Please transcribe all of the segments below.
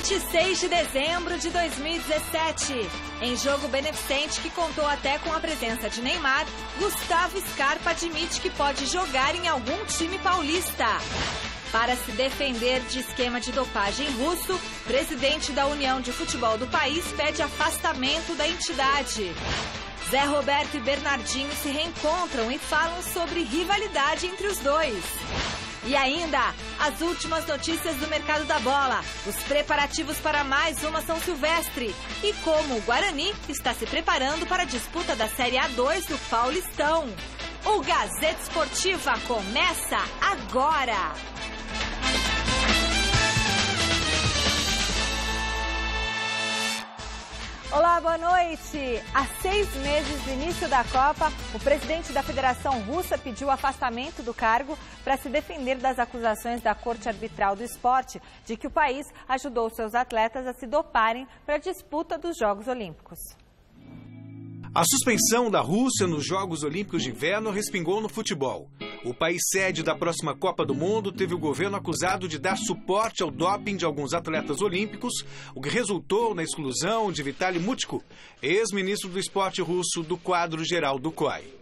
26 de dezembro de 2017. Em jogo beneficente que contou até com a presença de Neymar, Gustavo Scarpa admite que pode jogar em algum time paulista. Para se defender de esquema de dopagem russo, o presidente da União de Futebol do país pede afastamento da entidade. Zé Roberto e Bernardinho se reencontram e falam sobre rivalidade entre os dois. E ainda, as últimas notícias do mercado da bola, os preparativos para mais uma São Silvestre e como o Guarani está se preparando para a disputa da Série A2 do Paulistão. O Gazeta Esportiva começa agora! Olá, boa noite! Há 6 meses do início da Copa, o presidente da Federação Russa pediu o afastamento do cargo para se defender das acusações da Corte Arbitral do Esporte de que o país ajudou seus atletas a se doparem para a disputa dos Jogos Olímpicos. A suspensão da Rússia nos Jogos Olímpicos de Inverno respingou no futebol. O país sede da próxima Copa do Mundo teve o governo acusado de dar suporte ao doping de alguns atletas olímpicos, o que resultou na exclusão de Vitaly Mutko, ex-ministro do esporte russo, do quadro geral do COI.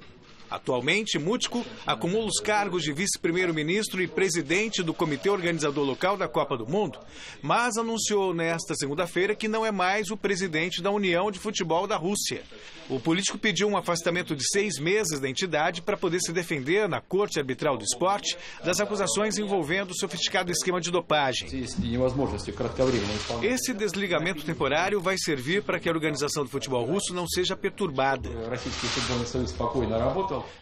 Atualmente, Mutko acumula os cargos de vice-primeiro-ministro e presidente do comitê organizador local da Copa do Mundo, mas anunciou nesta segunda-feira que não é mais o presidente da União de Futebol da Rússia. O político pediu um afastamento de 6 meses da entidade para poder se defender na Corte Arbitral do Esporte das acusações envolvendo o sofisticado esquema de dopagem. Esse desligamento temporário vai servir para que a organização do futebol russo não seja perturbada.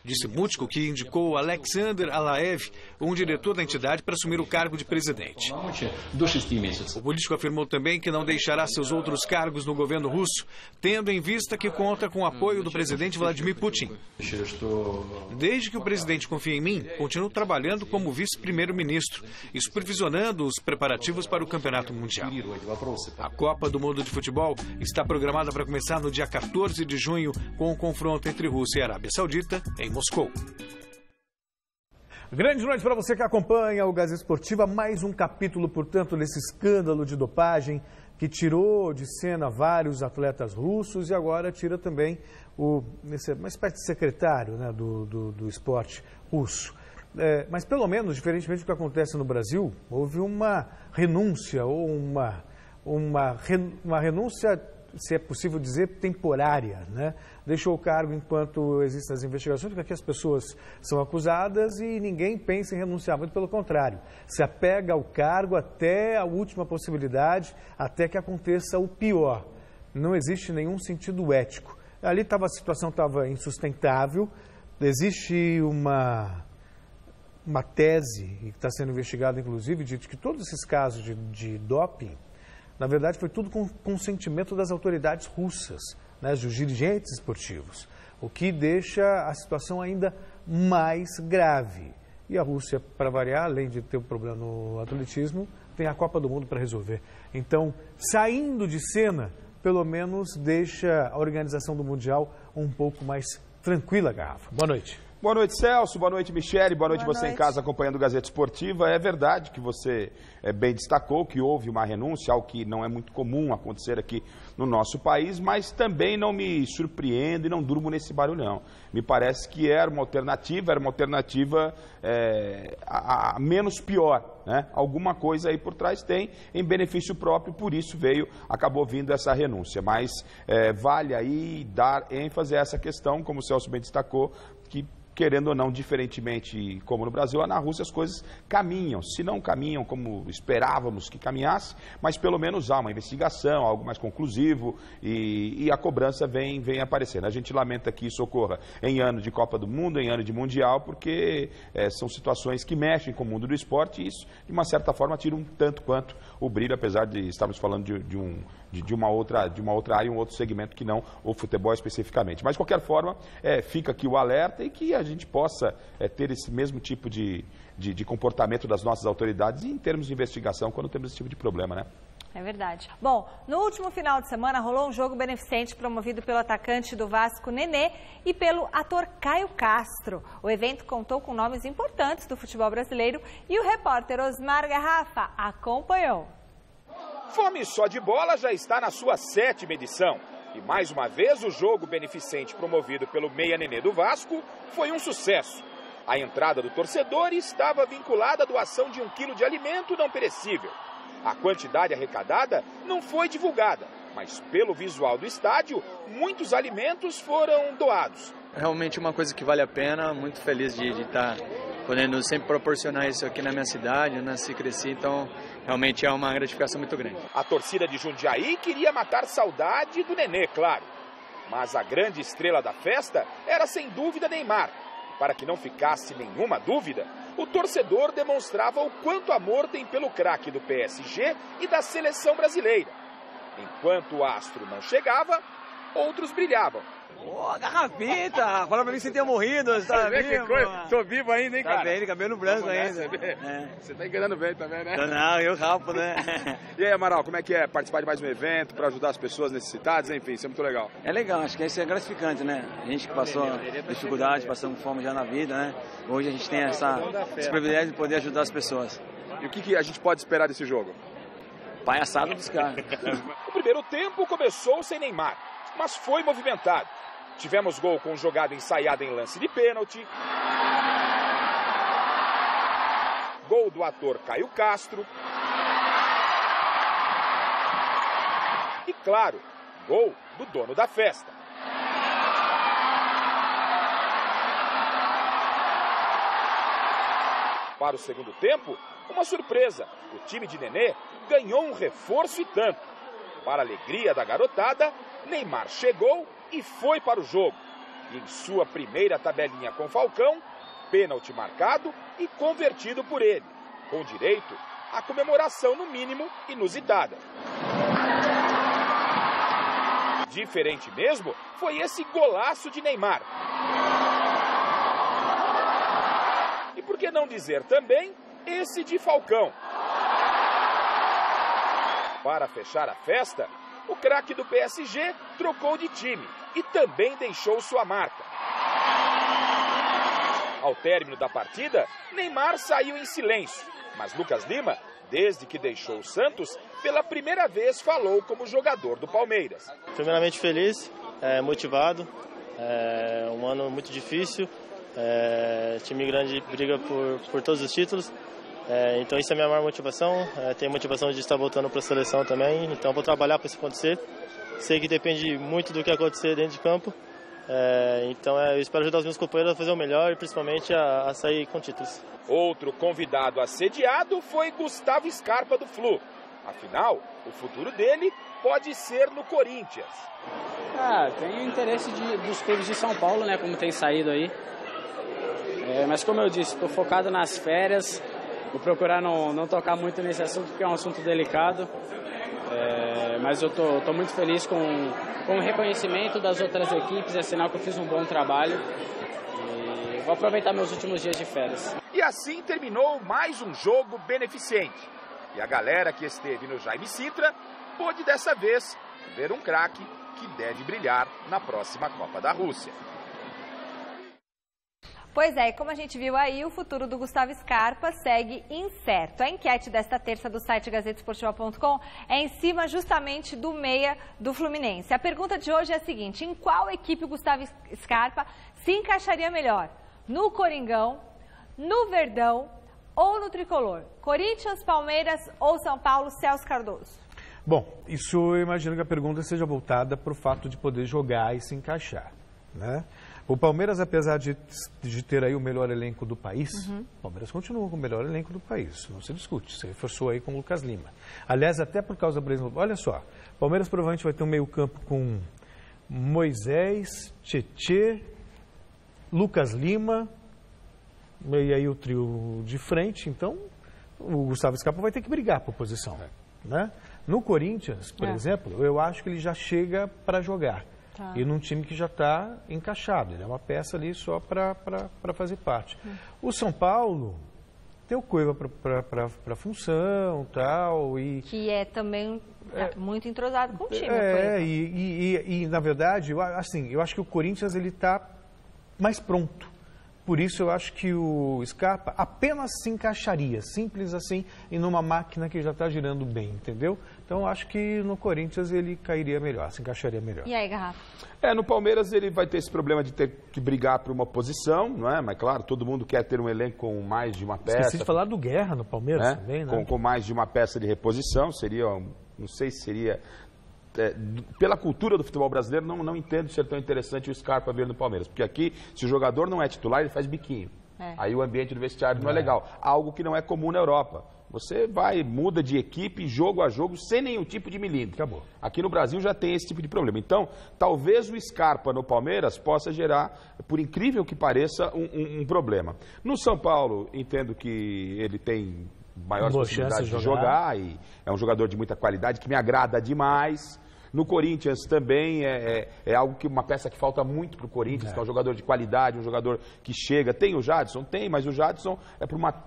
Disse Mutko, que indicou Alexander Alaev, um diretor da entidade, para assumir o cargo de presidente. O político afirmou também que não deixará seus outros cargos no governo russo, tendo em vista que conta com o apoio do presidente Vladimir Putin. Desde que o presidente confia em mim, continuo trabalhando como vice-primeiro-ministro e supervisionando os preparativos para o Campeonato Mundial. A Copa do Mundo de Futebol está programada para começar no dia 14 de junho com o confronto entre Rússia e Arábia Saudita em Moscou. Grande noite para você que acompanha o Gazeta Esportiva. Mais um capítulo, portanto, desse escândalo de dopagem que tirou de cena vários atletas russos e agora tira também uma espécie de secretário, né, do esporte russo. Mas pelo menos, diferentemente do que acontece no Brasil, houve uma renúncia ou uma renúncia, se é possível dizer, temporária, né? Deixou o cargo enquanto existem as investigações, porque aqui as pessoas são acusadas e ninguém pensa em renunciar, muito pelo contrário. Se apega ao cargo até a última possibilidade, até que aconteça o pior. Não existe nenhum sentido ético. Ali a situação estava insustentável, existe uma tese, que está sendo investigada inclusive, de que todos esses casos de doping, na verdade, foi tudo com consentimento das autoridades russas, né, dos dirigentes esportivos, o que deixa a situação ainda mais grave. E a Rússia, para variar, além de ter um problema no atletismo, tem a Copa do Mundo para resolver. Então, saindo de cena, pelo menos deixa a organização do Mundial um pouco mais tranquila, Garrafa. Boa noite. Boa noite, Celso. Boa noite, Michele. Boa noite você em casa acompanhando o Gazeta Esportiva. É verdade que você bem destacou que houve uma renúncia, algo que não é muito comum acontecer aqui no nosso país, mas também não me surpreendo e não durmo nesse barulhão. Me parece que era uma alternativa a menos pior, né? Alguma coisa aí por trás tem em benefício próprio, por isso acabou vindo essa renúncia. Mas vale aí dar ênfase a essa questão, como o Celso bem destacou, que querendo ou não, diferentemente como no Brasil, na Rússia as coisas caminham. Se não caminham como esperávamos que caminhasse, mas pelo menos há uma investigação, algo mais conclusivo e a cobrança vem aparecendo. A gente lamenta que isso ocorra em ano de Copa do Mundo, em ano de Mundial, porque são situações que mexem com o mundo do esporte e isso, de uma certa forma, tira um tanto quanto o brilho, apesar de estarmos falando de uma outra área, um outro segmento que não o futebol especificamente. Mas, de qualquer forma, fica aqui o alerta e que a gente possa ter esse mesmo tipo de comportamento das nossas autoridades em termos de investigação quando temos esse tipo de problema, né? É verdade. Bom, no último final de semana rolou um jogo beneficente promovido pelo atacante do Vasco, Nenê, e pelo ator Caio Castro. O evento contou com nomes importantes do futebol brasileiro e o repórter Osmar Garrafa acompanhou. Fome Só de Bola já está na sua 7ª edição. E mais uma vez o jogo beneficente promovido pelo Meia Nenê do Vasco foi um sucesso. A entrada do torcedor estava vinculada à doação de 1 quilo de alimento não perecível. A quantidade arrecadada não foi divulgada, mas pelo visual do estádio, muitos alimentos foram doados. Realmente uma coisa que vale a pena, muito feliz de estar podendo sempre proporcionar isso aqui na minha cidade, nasci e cresci, então realmente é uma gratificação muito grande. A torcida de Jundiaí queria matar saudade do Nenê, claro. Mas a grande estrela da festa era sem dúvida Neymar. Para que não ficasse nenhuma dúvida, o torcedor demonstrava o quanto amor tem pelo craque do PSG e da seleção brasileira. Enquanto o astro não chegava, outros brilhavam. Ô, garrafita! Fala pra mim que você tinha morrido, você tá vivo? Que coisa. Tô vivo ainda, hein, cara? Tá bem, cabelo branco ainda. Você tá enganando bem também, né? Não, eu rapo, né? E aí, Amaral, como é que é participar de mais um evento para ajudar as pessoas necessitadas? Enfim, isso é muito legal. É legal, acho que isso é gratificante, né? A gente que passou dificuldade, passamos fome já na vida, né? Hoje a gente tem esse privilégio de poder ajudar as pessoas. E o que a gente pode esperar desse jogo? Palhaçada dos caras. O primeiro tempo começou sem Neymar, mas foi movimentado. Tivemos gol com jogada ensaiada em lance de pênalti. Gol do ator Caio Castro. E, claro, gol do dono da festa. Para o segundo tempo, uma surpresa. O time de Nenê ganhou um reforço e tanto. Para a alegria da garotada, Neymar chegou e foi para o jogo. E em sua primeira tabelinha com Falcão, pênalti marcado e convertido por ele, com direito à comemoração no mínimo inusitada. Diferente mesmo foi esse golaço de Neymar. E por que não dizer também esse de Falcão? Para fechar a festa, o craque do PSG trocou de time e também deixou sua marca. Ao término da partida, Neymar saiu em silêncio, mas Lucas Lima, desde que deixou o Santos, pela primeira vez falou como jogador do Palmeiras. Primeiramente feliz, motivado, um ano muito difícil, time grande briga por todos os títulos. Então isso é a minha maior motivação, tenho motivação de estar voltando para a seleção também, então vou trabalhar para isso acontecer. Sei que depende muito do que acontecer dentro de campo, então eu espero ajudar os meus companheiros a fazer o melhor e principalmente a sair com títulos. Outro convidado assediado foi Gustavo Scarpa do Flu. Afinal, o futuro dele pode ser no Corinthians. Tem o interesse dos clubes de São Paulo, né, como tem saído aí. Mas como eu disse, estou focado nas férias. Vou procurar não tocar muito nesse assunto, porque é um assunto delicado. Mas eu tô muito feliz com o reconhecimento das outras equipes, é sinal que eu fiz um bom trabalho. E vou aproveitar meus últimos dias de férias. E assim terminou mais um jogo beneficente. E a galera que esteve no Jaime Sintra pôde dessa vez ver um craque que deve brilhar na próxima Copa da Rússia. Pois é, e como a gente viu aí, o futuro do Gustavo Scarpa segue incerto. A enquete desta terça do site gazetesportiva.com é em cima justamente do meia do Fluminense. A pergunta de hoje é a seguinte: em qual equipe o Gustavo Scarpa se encaixaria melhor? No Coringão, no Verdão ou no Tricolor? Corinthians, Palmeiras ou São Paulo? Celso Cardoso. Bom, isso eu imagino que a pergunta seja voltada para o fato de poder jogar e se encaixar, né? O Palmeiras, apesar de ter aí o melhor elenco do país, o Palmeiras continua com o melhor elenco do país, não se discute, se reforçou aí com o Lucas Lima. Aliás, até por causa, por exemplo, olha só, o Palmeiras provavelmente vai ter um meio campo com Moisés, Tietê, Lucas Lima, e aí o trio de frente, então o Gustavo Scarpa vai ter que brigar por posição, né? No Corinthians, por exemplo, eu acho que ele já chega para jogar. E num time que já está encaixado, ele é uma peça ali só para fazer parte. O São Paulo tem o Cueva para função tal, e que é também muito entrosado com o time. E na verdade, eu acho que o Corinthians ele está mais pronto, por isso eu acho que o Scarpa apenas se encaixaria, simples assim, em uma máquina que já está girando bem, entendeu? Então eu acho que no Corinthians ele cairia melhor, se encaixaria melhor. E aí, Garrafa? No Palmeiras ele vai ter esse problema de ter que brigar por uma posição, não é? Mas claro, todo mundo quer ter um elenco com mais de uma peça. Esqueci de falar do Guerra no Palmeiras também, né? Com mais de uma peça de reposição, seria, não sei se seria... pela cultura do futebol brasileiro, não entendo ser tão interessante o Scarpa vir no Palmeiras. Porque aqui, se o jogador não é titular, ele faz biquinho. Aí o ambiente do vestiário não é legal. Algo que não é comum na Europa. Você muda de equipe, jogo a jogo, sem nenhum tipo de milímetro. Acabou. Aqui no Brasil já tem esse tipo de problema. Então, talvez o Scarpa no Palmeiras possa gerar, por incrível que pareça, um problema. No São Paulo, entendo que ele tem maiores possibilidades de jogar e é um jogador de muita qualidade, que me agrada demais. No Corinthians também é algo que uma peça que falta muito para o Corinthians, que é um jogador de qualidade, um jogador que chega. Tem o Jadson? Tem, mas o Jadson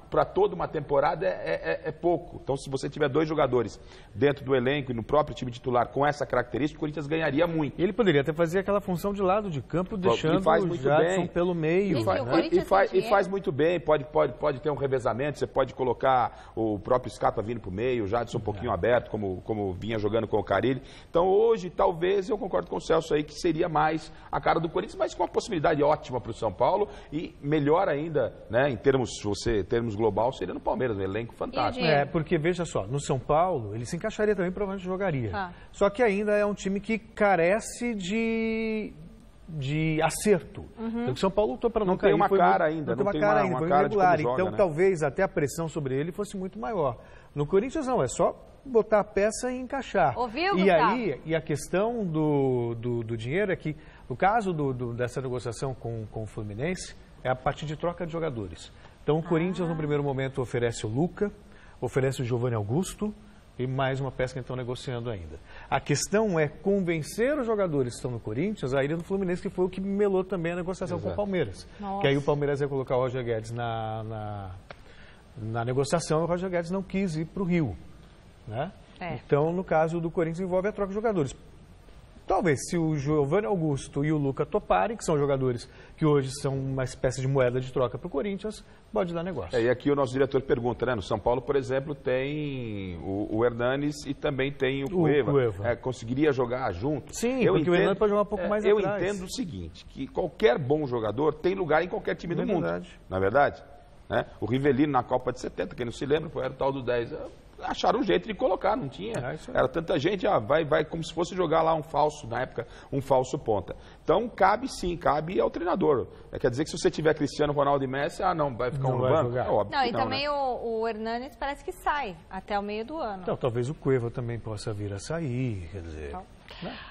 para toda uma temporada é pouco. Então, se você tiver 2 jogadores dentro do elenco e no próprio time titular com essa característica, o Corinthians ganharia muito. Ele poderia até fazer aquela função de lado de campo, deixando o Jadson pelo meio. E faz muito bem, pode ter um revezamento, você pode colocar o próprio Scarpa vindo para o meio, o Jadson um pouquinho aberto, como vinha jogando com o Carille. Então, hoje, talvez, eu concordo com o Celso aí, que seria mais a cara do Corinthians, mas com uma possibilidade ótima para o São Paulo e melhor ainda, né, em termos global, seria no Palmeiras, um elenco fantástico. Porque, veja só, no São Paulo, ele se encaixaria também, provavelmente jogaria. Só que ainda é um time que carece de acerto. Então, o São Paulo lutou para não cair. Tem uma cara ainda, não tem uma cara ainda, foi irregular. Então, talvez até a pressão sobre ele fosse muito maior. No Corinthians, não, é só botar a peça e encaixar. Ouviu, Gustavo? E a questão do dinheiro é que, no caso dessa negociação com o Fluminense, é a partir de troca de jogadores. Então, o Corinthians, no primeiro momento, oferece o Luca, oferece o Giovanni Augusto e mais uma peça que estão negociando ainda. A questão é convencer os jogadores que estão no Corinthians a irem no Fluminense, que foi o que melou também a negociação com o Palmeiras. Que aí o Palmeiras ia colocar o Roger Guedes na negociação e o Roger Guedes não quis ir para o Rio. Né? Então, no caso do Corinthians, envolve a troca de jogadores. Talvez, se o Giovanni Augusto e o Luca toparem, que são jogadores que hoje são uma espécie de moeda de troca para o Corinthians, pode dar negócio. E aqui o nosso diretor pergunta, né? No São Paulo, por exemplo, tem o Hernanes e também tem o Cueva. Conseguiria jogar junto? Sim, porque o Hernanes pode jogar um pouco mais atrás. Eu entendo o seguinte, que qualquer bom jogador tem lugar em qualquer time do mundo. Não é verdade? Né? O Rivelino na Copa de 70, quem não se lembra, era o tal do 10... Acharam um jeito de colocar, não tinha. Era tanta gente, vai como se fosse jogar lá um falso, na época, um falso ponta. Então, cabe ao treinador. Quer dizer que se você tiver Cristiano Ronaldo e Messi, vai ficar no banco? É óbvio. Não, e também o Hernanes parece que sai até o meio do ano. Então, talvez o Cueva também possa vir a sair, quer dizer...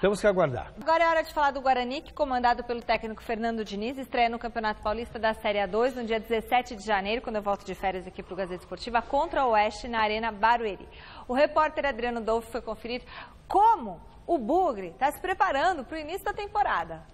Temos que aguardar. Agora é hora de falar do Guarani, que, comandado pelo técnico Fernando Diniz, estreia no Campeonato Paulista da Série A2 no dia 17 de janeiro, quando eu volto de férias aqui para o Gazeta Esportiva, contra o Oeste na Arena Barueri. O repórter Adriano Dolfo foi conferir como o Bugre está se preparando para o início da temporada.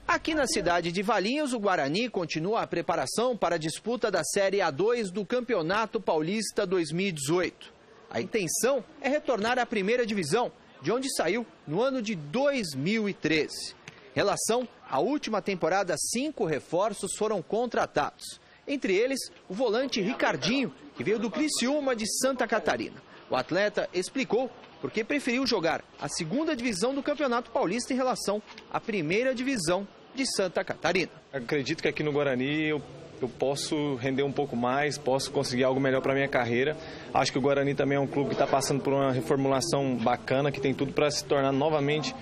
Aqui na cidade de Valinhos, o Guarani continua a preparação para a disputa da Série A2 do Campeonato Paulista 2018. A intenção é retornar à primeira divisão, de onde saiu no ano de 2013. Em relação à última temporada, 5 reforços foram contratados. Entre eles, o volante Ricardinho, que veio do Criciúma de Santa Catarina. O atleta explicou por que preferiu jogar a segunda divisão do Campeonato Paulista em relação à primeira divisão de Santa Catarina. Acredito que aqui no Guarani eu posso render um pouco mais, posso conseguir algo melhor para a minha carreira. Acho que o Guarani também é um clube que está passando por uma reformulação bacana, que tem tudo para se tornar novamente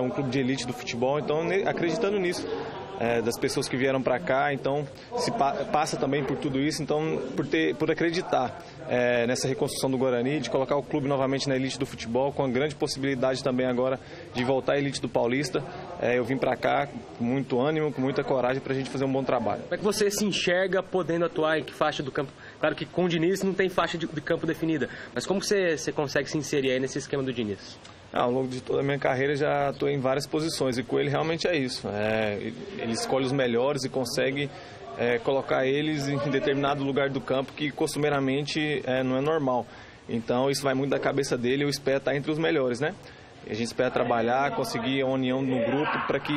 um clube de elite do futebol. Então, acreditando nisso, das pessoas que vieram para cá, então se passa também por tudo isso, então por acreditar nessa reconstrução do Guarani, de colocar o clube novamente na elite do futebol, com a grande possibilidade também agora de voltar à elite do Paulista. Eu vim para cá com muito ânimo, com muita coragem para a gente fazer um bom trabalho. Como é que você se enxerga podendo atuar em que faixa do campo? Claro que com o Diniz não tem faixa de campo definida, mas como você consegue se inserir aí nesse esquema do Diniz? Ao longo de toda a minha carreira já atuei em várias posições e com ele realmente é isso. Ele escolhe os melhores e consegue colocar eles em determinado lugar do campo que costumeiramente não é normal. Então isso vai muito da cabeça dele, eu espero estar entre os melhores, né? A gente espera trabalhar, conseguir a união no grupo para que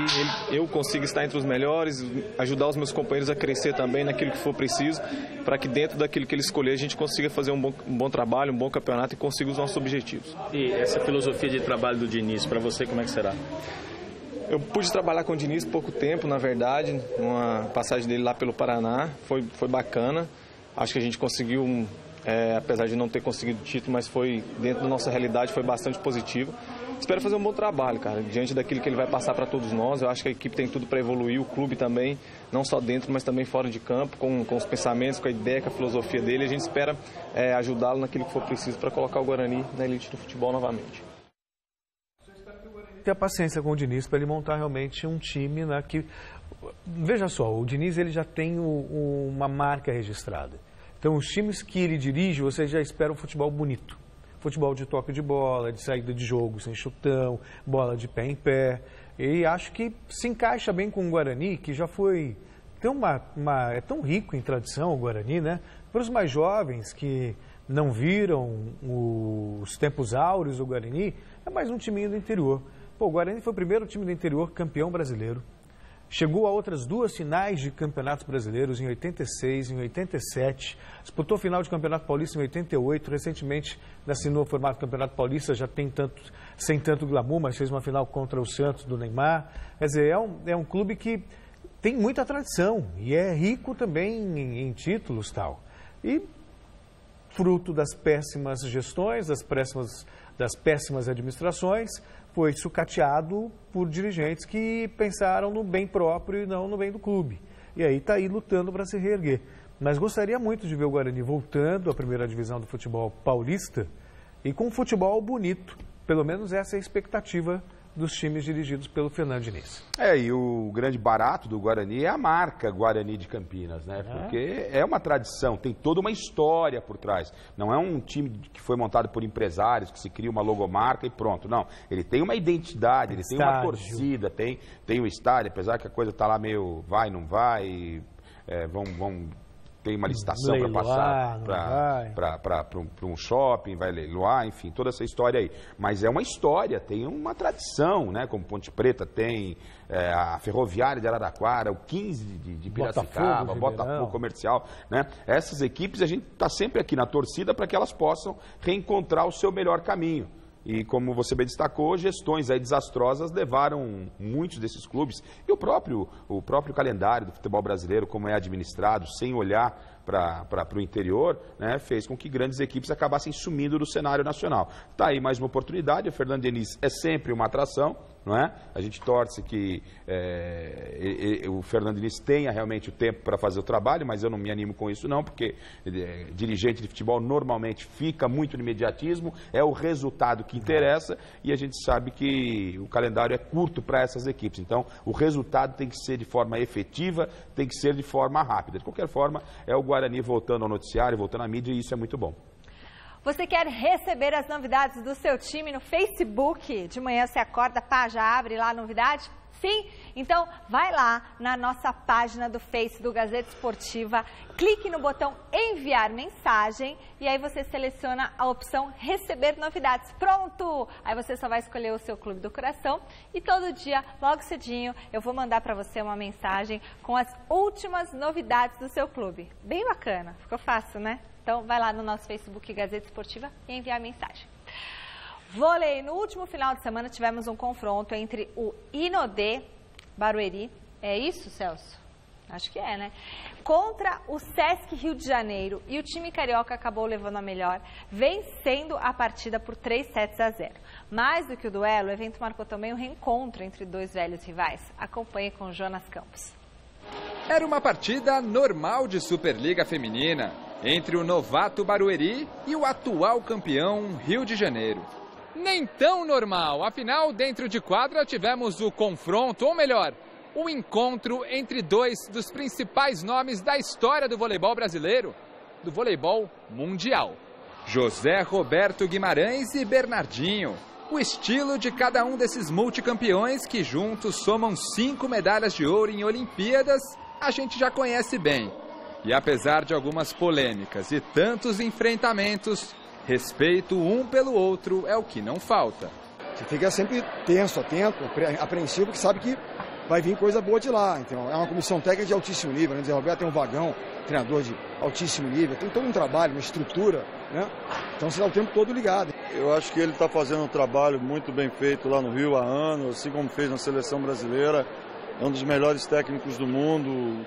eu consiga estar entre os melhores, ajudar os meus companheiros a crescer também naquilo que for preciso, para que dentro daquilo que ele escolher a gente consiga fazer um bom trabalho, um bom campeonato e consiga os nossos objetivos. E essa filosofia de trabalho do Diniz, para você, como é que será? Eu pude trabalhar com o Diniz pouco tempo, na verdade, uma passagem dele lá pelo Paraná, foi bacana. Acho que a gente conseguiu, apesar de não ter conseguido o título, mas foi dentro da nossa realidade, foi bastante positivo. Espero fazer um bom trabalho, cara, diante daquilo que ele vai passar para todos nós. Eu acho que a equipe tem tudo para evoluir, o clube também, não só dentro, mas também fora de campo, com os pensamentos, com a ideia, com a filosofia dele. A gente espera ajudá-lo naquilo que for preciso para colocar o Guarani na elite do futebol novamente. Ter a paciência com o Diniz para ele montar realmente um time, né, que... Veja só, o Diniz ele já tem uma marca registrada. Então, os times que ele dirige, você já espera um futebol bonito. Futebol de toque de bola, de saída de jogo, sem chutão, bola de pé em pé. E acho que se encaixa bem com o Guarani, que já foi... é tão rico em tradição o Guarani, né? Para os mais jovens que não viram os tempos áureos do Guarani, é mais um timinho do interior. Pô, o Guarani foi o primeiro time do interior campeão brasileiro. Chegou a outras 2 finais de campeonatos brasileiros, em 86, em 87. Disputou a final de campeonato paulista em 88. Recentemente assinou o formato do campeonato paulista, já tem sem tanto glamour, mas fez uma final contra o Santos do Neymar. Quer dizer, é um clube que tem muita tradição e é rico também em títulos e tal. E fruto das péssimas gestões, das péssimas administrações, foi sucateado por dirigentes que pensaram no bem próprio e não no bem do clube. E aí está aí lutando para se reerguer. Mas gostaria muito de ver o Guarani voltando à primeira divisão do futebol paulista e com um futebol bonito. Pelo menos essa é a expectativa dos times dirigidos pelo Fernando Diniz. E o grande barato do Guarani é a marca Guarani de Campinas, né? Porque é uma tradição, tem toda uma história por trás. Não é um time que foi montado por empresários, que se cria uma logomarca e pronto. Não, ele tem uma identidade, ele tem uma torcida, tem um estádio, apesar que a coisa está lá meio vai, não vai, tem uma licitação para passar para um shopping, vai leiloar, enfim, toda essa história aí. Mas é uma história, tem uma tradição, né? Como Ponte Preta tem, a Ferroviária de Araraquara, o 15 de Piracicaba, Botafogo Comercial, né? Essas equipes a gente está sempre aqui na torcida para que elas possam reencontrar o seu melhor caminho. E como você bem destacou, gestões aí desastrosas levaram muitos desses clubes e o próprio calendário do futebol brasileiro, como é administrado, sem olhar para o interior, né, fez com que grandes equipes acabassem sumindo do cenário nacional. Está aí mais uma oportunidade, o Fernando Diniz é sempre uma atração, não é? A gente torce que o Fernando Diniz tenha realmente o tempo para fazer o trabalho, mas eu não me animo com isso não, porque dirigente de futebol normalmente fica muito no imediatismo, é o resultado que interessa e a gente sabe que o calendário é curto para essas equipes. Então, o resultado tem que ser de forma efetiva, tem que ser de forma rápida. De qualquer forma, é o Guarani voltando ao noticiário, voltando à mídia e isso é muito bom. Você quer receber as novidades do seu time no Facebook? De manhã você acorda, pá, já abre lá a novidade? Sim? Então vai lá na nossa página do Face do Gazeta Esportiva, clique no botão enviar mensagem e aí você seleciona a opção receber novidades. Pronto! Aí você só vai escolher o seu clube do coração e todo dia, logo cedinho, eu vou mandar para você uma mensagem com as últimas novidades do seu clube. Bem bacana, ficou fácil, né? Então vai lá no nosso Facebook Gazeta Esportiva e enviar mensagem. Vôlei, no último final de semana tivemos um confronto entre o Inodê Barueri, é isso, Celso? Acho que é, né? Contra o Sesc Rio de Janeiro e o time carioca acabou levando a melhor, vencendo a partida por 3-0. Mais do que o duelo, o evento marcou também um reencontro entre dois velhos rivais. Acompanhe com Jonas Campos. Era uma partida normal de Superliga Feminina entre o novato Barueri e o atual campeão Rio de Janeiro. Nem tão normal, afinal, dentro de quadra tivemos o confronto, ou melhor, o encontro entre dois dos principais nomes da história do voleibol brasileiro, do voleibol mundial. José Roberto Guimarães e Bernardinho. O estilo de cada um desses multicampeões que juntos somam 5 medalhas de ouro em Olimpíadas, a gente já conhece bem. E apesar de algumas polêmicas e tantos enfrentamentos, respeito um pelo outro é o que não falta. Você fica sempre tenso, atento, apreensivo, porque sabe que vai vir coisa boa de lá. Então, é uma comissão técnica de altíssimo nível, né? Zé Roberto tem um vagão, treinador de altíssimo nível, tem todo um trabalho, uma estrutura, né? Então você está o tempo todo ligado. Eu acho que ele está fazendo um trabalho muito bem feito lá no Rio há anos, assim como fez na seleção brasileira. É um dos melhores técnicos do mundo,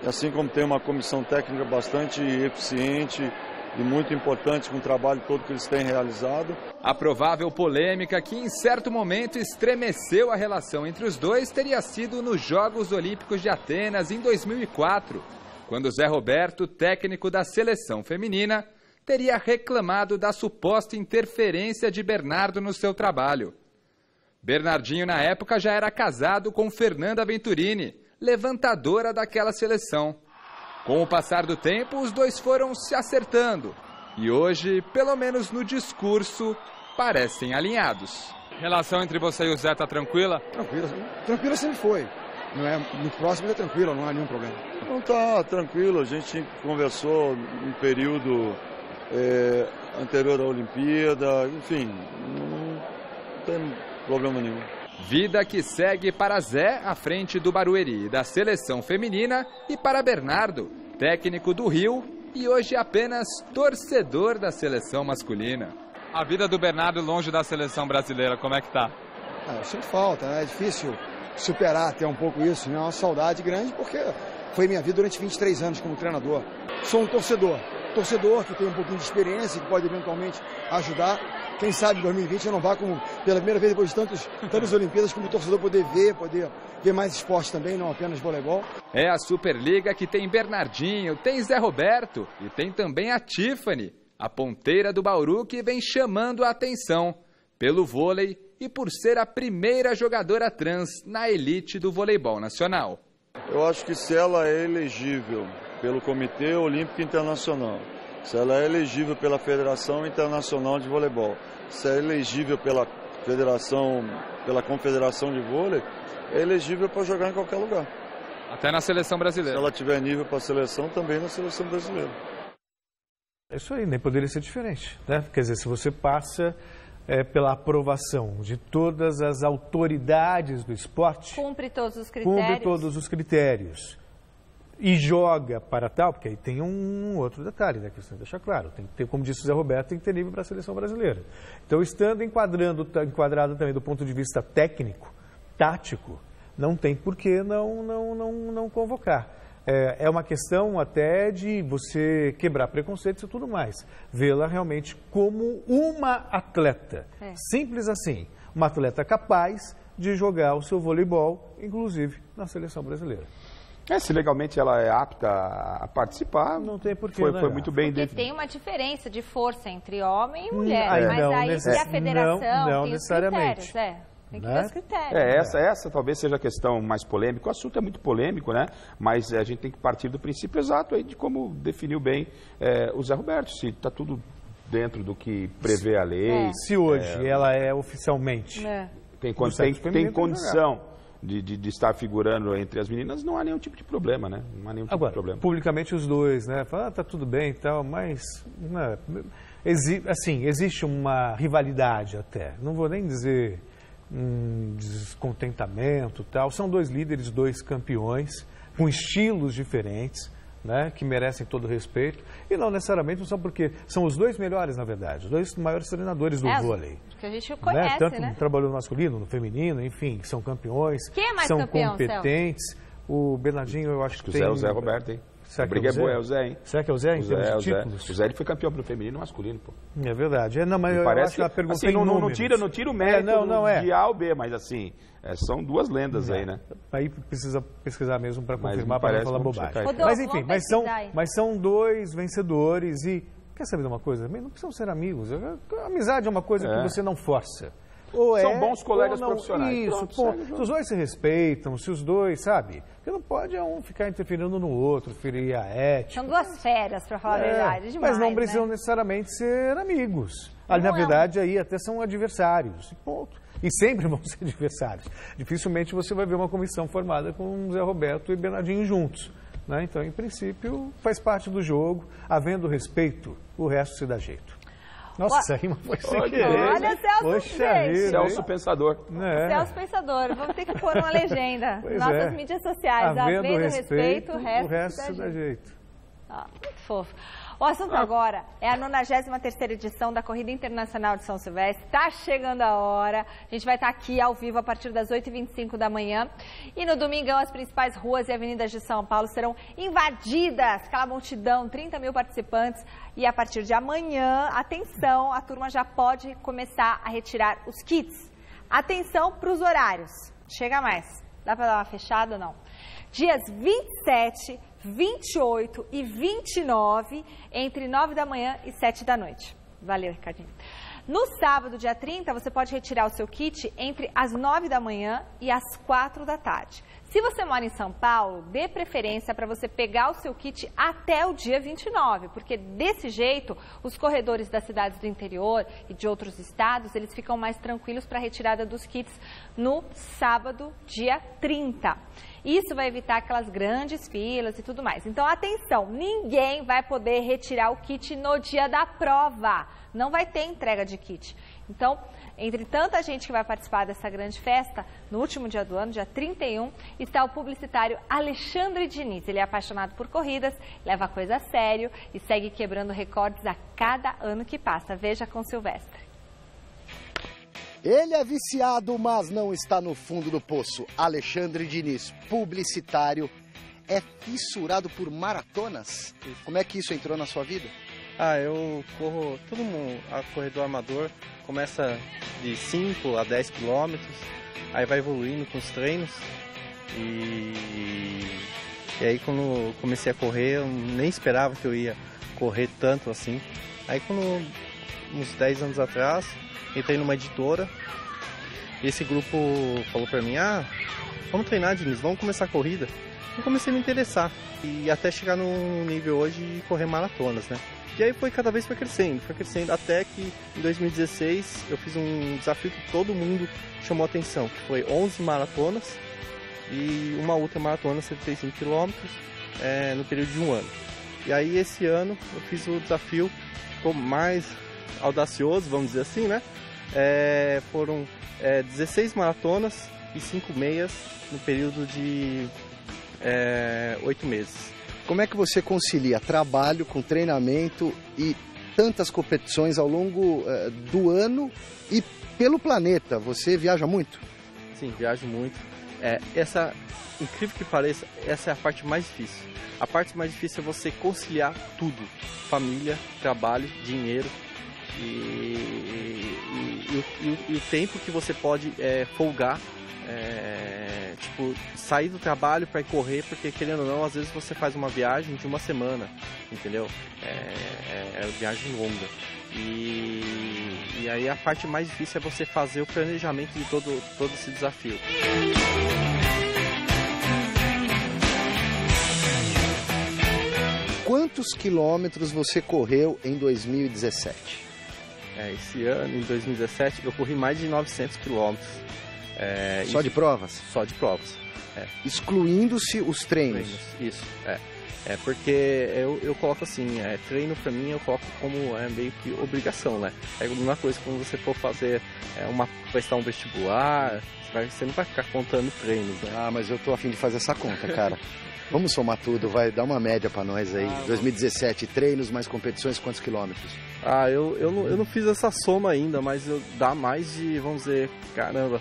assim como tem uma comissão técnica bastante eficiente e muito importante com o trabalho todo que eles têm realizado. A provável polêmica que em certo momento estremeceu a relação entre os dois teria sido nos Jogos Olímpicos de Atenas em 2004, quando Zé Roberto, técnico da seleção feminina, teria reclamado da suposta interferência de Bernardo no seu trabalho. Bernardinho, na época, já era casado com Fernanda Venturini, levantadora daquela seleção. Com o passar do tempo, os dois foram se acertando. E hoje, pelo menos no discurso, parecem alinhados. A relação entre você e o Zé tá tranquila? Tranquila. Tranquila sempre foi. Não é muito próximo, é tranquila, não há nenhum problema. Não tá tranquilo, a gente conversou em período anterior à Olimpíada, enfim, não tem problema nenhum. Vida que segue para Zé à frente do Barueri, da seleção feminina, e para Bernardo, técnico do Rio e hoje apenas torcedor da seleção masculina. A vida do Bernardo longe da seleção brasileira, como é que tá? Eu sinto falta, né? É difícil superar até um pouco isso, né? É uma saudade grande porque foi minha vida durante 23 anos como treinador. Sou um torcedor que tem um pouquinho de experiência, que pode eventualmente ajudar. Quem sabe em 2020 eu não vá como, pela primeira vez depois de tantas Olimpíadas, como torcedor poder ver mais esporte também, não apenas voleibol. É a Superliga que tem Bernardinho, tem Zé Roberto e tem também a Tiffany, a ponteira do Bauru, que vem chamando a atenção pelo vôlei e por ser a primeira jogadora trans na elite do voleibol nacional. Eu acho que se ela é elegível pelo Comitê Olímpico Internacional, se ela é elegível pela Federação Internacional de Voleibol, se é elegível pela Confederação de Vôlei, é elegível para jogar em qualquer lugar. Até na seleção brasileira. Se ela tiver nível para a seleção, também na seleção brasileira. É isso aí, nem poderia ser diferente, né? Quer dizer, se você passa pela aprovação de todas as autoridades do esporte... Cumpre todos os critérios. E joga para tal, porque aí tem um outro detalhe, né, que você deixa claro, tem que ter, como disse o Zé Roberto, tem que ter nível para a seleção brasileira. Então, estando enquadrado também do ponto de vista técnico, tático, não tem por que não convocar. É uma questão até de você quebrar preconceitos e tudo mais. Vê-la realmente como uma atleta. Simples assim. Uma atleta capaz de jogar o seu voleibol, inclusive na seleção brasileira. Se legalmente ela é apta a participar, não tem porquê, foi muito bem definido. Porque tem uma diferença de força entre homem e mulher, mas aí a federação tem os critérios. Tem que ver os critérios. Essa talvez seja a questão mais polêmica. O assunto é muito polêmico, né? Mas a gente tem que partir do princípio exato aí de como definiu bem o Zé Roberto. Se está tudo dentro do que prevê a lei. Se hoje ela é oficialmente... Tem condição de estar figurando entre as meninas, não há nenhum tipo de problema, né? Não há nenhum tipo de problema. Publicamente os dois, né? Falam, tá tudo bem e tal, mas... Né, existe uma rivalidade até. Não vou nem dizer descontentamento e tal. São dois líderes, dois campeões, com estilos diferentes, né, que merecem todo respeito, e não necessariamente só porque são os dois melhores, na verdade, os dois maiores treinadores do vôlei. Que a gente conhece, Tanto no trabalho no masculino, no feminino, enfim, são campeões, quem é mais são campeão, competentes. Céu? O Bernardinho, eu acho que tem... O Zé Roberto, hein? Será a briga é boa, é o Zé, hein? Será que é o Zé, em termos de títulos? O Zé ele foi campeão pro feminino e masculino, pô. É verdade. Não, mas eu acho que a pergunta assim, não tira o mérito de A ou B, mas assim, são duas lendas aí, né? Aí precisa pesquisar mesmo para confirmar, para não falar bobagem. Rodolfo, mas enfim, mas são dois vencedores e... Quer saber de uma coisa? Não precisam ser amigos. A amizade é uma coisa que você não força. São bons colegas profissionais. Isso, se os dois se respeitam, se os dois, sabe? Porque não pode um ficar interferindo no outro, ferir a ética. São duas férias, para falar a verdade. Demais, mas não precisam necessariamente ser amigos. Na verdade, aí até são adversários. Ponto. E sempre vão ser adversários. Dificilmente você vai ver uma comissão formada com Zé Roberto e Bernardinho juntos. Né? Então, em princípio, faz parte do jogo. Havendo respeito, o resto se dá jeito. Nossa, essa rima foi sem querer. Olha, Celso, Poxa vida, Celso Pensador. Celso Pensador. Vamos ter que pôr uma legenda. Pois Nossas mídias sociais. Havendo respeito, o resto dá jeito. Muito fofo. O assunto agora é a 93ª edição da Corrida Internacional de São Silvestre. Está chegando a hora. A gente vai estar aqui ao vivo a partir das 8h25 da manhã. E no domingão, as principais ruas e avenidas de São Paulo serão invadidas. Aquela multidão, 30 mil participantes. E a partir de amanhã, atenção, a turma já pode começar a retirar os kits. Atenção para os horários. Chega mais. Dá para dar uma fechada ou não? Dias 27, 28 e 29, entre 9 da manhã e 7 da noite. Valeu, Ricardinho. No sábado, dia 30, você pode retirar o seu kit entre as 9 da manhã e as 4 da tarde. Se você mora em São Paulo, dê preferência para você pegar o seu kit até o dia 29, porque desse jeito, os corredores das cidades do interior e de outros estados, eles ficam mais tranquilos para a retirada dos kits no sábado, dia 30. Isso vai evitar aquelas grandes filas e tudo mais. Então, atenção, ninguém vai poder retirar o kit no dia da prova. Não vai ter entrega de kit. Então, entre tanta gente que vai participar dessa grande festa, no último dia do ano, dia 31, está o publicitário Alexandre Diniz. Ele é apaixonado por corridas, leva a coisa a sério e segue quebrando recordes a cada ano que passa. Veja com Silvestre. Ele é viciado, mas não está no fundo do poço. Alexandre Diniz, publicitário, é fissurado por maratonas? Como é que isso entrou na sua vida? Eu corro, todo mundo, corredor amador, começa de 5 a 10 quilômetros, aí vai evoluindo com os treinos. E aí quando comecei a correr, eu nem esperava que eu ia correr tanto assim. Aí quando, uns 10 anos atrás, entrei numa editora, e esse grupo falou pra mim, vamos treinar, Diniz, vamos começar a corrida. Eu comecei a me interessar, e até chegar no nível hoje de correr maratonas, né? E aí cada vez foi crescendo, até que em 2016 eu fiz um desafio que todo mundo chamou a atenção, que foi 11 maratonas e uma ultramaratona, 75 km, no período de um ano. E aí esse ano eu fiz o desafio, ficou mais audacioso, vamos dizer assim, né? Foram 16 maratonas e 5 meias no período de 8 meses. Como é que você concilia trabalho com treinamento e tantas competições ao longo do ano e pelo planeta? Você viaja muito? Sim, viajo muito. Incrível que pareça, essa é a parte mais difícil. A parte mais difícil é você conciliar tudo. Família, trabalho, dinheiro e o tempo que você pode folgar. Sair do trabalho para ir correr, porque querendo ou não, às vezes você faz uma viagem de uma semana, entendeu? É viagem longa. E aí a parte mais difícil é você fazer o planejamento de todo esse desafio. Quantos quilômetros você correu em 2017? Esse ano, em 2017, eu corri mais de 900 quilômetros. Só de provas? Só de provas. Excluindo-se os treinos? Isso, porque eu coloco assim, treino pra mim eu coloco como meio que obrigação, né? É a mesma coisa quando você for fazer prestar um vestibular, você não vai ficar contando treinos, né? Mas eu tô a fim de fazer essa conta, cara. Vamos somar tudo, vai dar uma média pra nós aí. 2017, treinos mais competições, quantos quilômetros? Eu não fiz essa soma ainda, mas dá mais de, vamos dizer, caramba...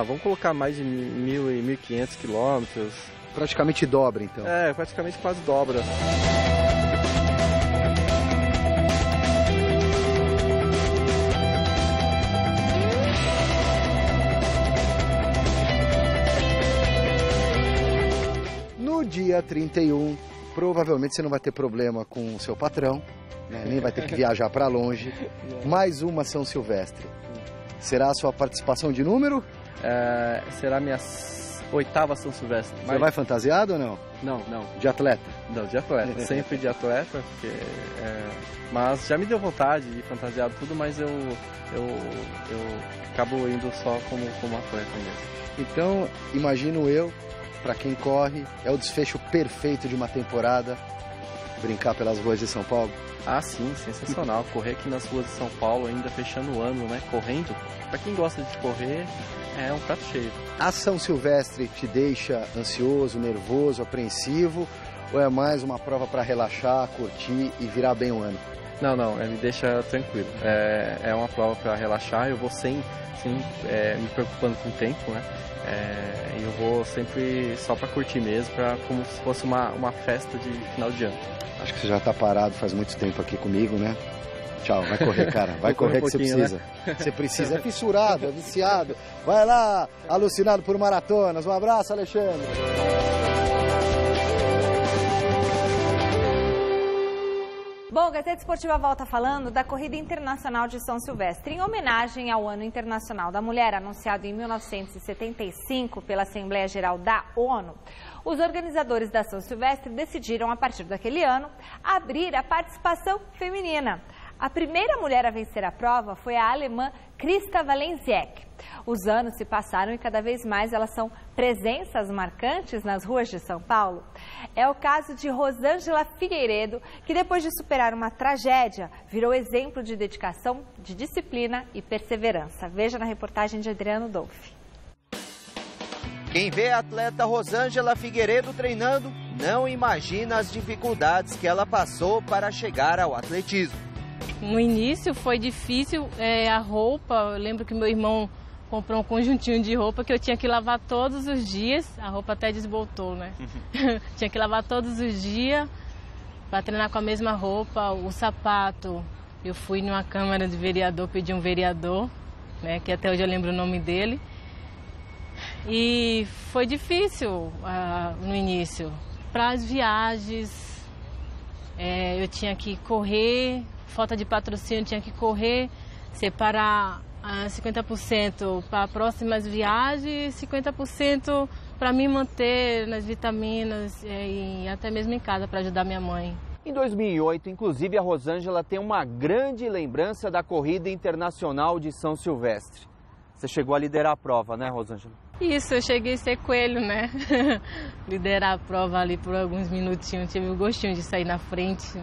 vamos colocar mais de 1.000 e 1.500 quilômetros. Praticamente dobra, então. Praticamente quase dobra. No dia 31, provavelmente você não vai ter problema com o seu patrão, né? Nem vai ter que viajar para longe. Mais uma São Silvestre. Será a sua participação de número? Será a minha 8ª São Silvestre. Você vai fantasiado ou não? Não. De atleta? Não, de atleta. Sempre de atleta, porque, mas já me deu vontade de ir fantasiado tudo, mas eu acabo indo só como atleta mesmo. Então, imagino eu, para quem corre, é o desfecho perfeito de uma temporada, brincar pelas ruas de São Paulo. Ah, sim, sensacional. Correr aqui nas ruas de São Paulo, ainda fechando o ano, né? Correndo, para quem gosta de correr, é um prato cheio. A São Silvestre te deixa ansioso, nervoso, apreensivo, ou é mais uma prova para relaxar, curtir e virar bem o ano? Não, me deixa tranquilo. É uma prova para relaxar, eu vou sem me preocupando com o tempo, né? Eu vou sempre só para curtir mesmo, como se fosse uma festa de final de ano. Acho que você já está parado faz muito tempo aqui comigo, né? Tchau, vai correr, cara. Vai correr que você precisa. Né? Você precisa. É fissurado, é viciado. Vai lá, alucinado por maratonas. Um abraço, Alexandre. Bom, Gazeta Esportiva volta falando da Corrida Internacional de São Silvestre. Em homenagem ao Ano Internacional da Mulher, anunciado em 1975 pela Assembleia Geral da ONU, os organizadores da São Silvestre decidiram, a partir daquele ano, abrir a participação feminina. A primeira mulher a vencer a prova foi a alemã Christa Walensiek. Os anos se passaram e cada vez mais elas são presenças marcantes nas ruas de São Paulo. É o caso de Rosângela Figueiredo, que depois de superar uma tragédia, virou exemplo de dedicação, de disciplina e perseverança. Veja na reportagem de Adriano Dolfi. Quem vê a atleta Rosângela Figueiredo treinando, não imagina as dificuldades que ela passou para chegar ao atletismo. No início foi difícil, a roupa, eu lembro que meu irmão comprou um conjuntinho de roupa que eu tinha que lavar todos os dias, a roupa até desbotou, né? Tinha que lavar todos os dias para treinar com a mesma roupa, o sapato. Eu fui numa Câmara de Vereador, pedi um vereador, né, que até hoje eu lembro o nome dele. E foi difícil no início. Para as viagens, eu tinha que correr, falta de patrocínio, tinha que correr, separar 50% para próximas viagens, 50% para me manter nas vitaminas e até mesmo em casa para ajudar minha mãe. Em 2008, inclusive, a Rosângela tem uma grande lembrança da Corrida Internacional de São Silvestre. Você chegou a liderar a prova, né, Rosângela? Isso, eu cheguei a ser coelho, né? Liderar a prova ali por alguns minutinhos, tive o gostinho de sair na frente.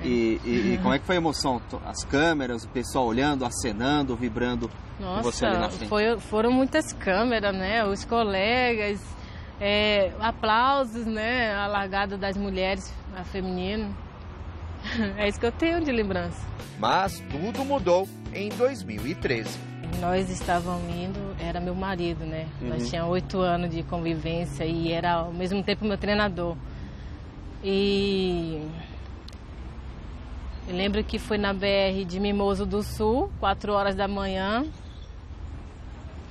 E como é que foi a emoção? As câmeras, o pessoal olhando, acenando, vibrando com você ali na frente? Foram muitas câmeras, né? Os colegas, aplausos, né? A largada das mulheres, a feminino. É isso que eu tenho de lembrança. Mas tudo mudou em 2013. Nós estávamos indo, era meu marido, né? Nós tínhamos 8 anos de convivência e era ao mesmo tempo meu treinador. E eu lembro que foi na BR de Mimoso do Sul, 4 horas da manhã.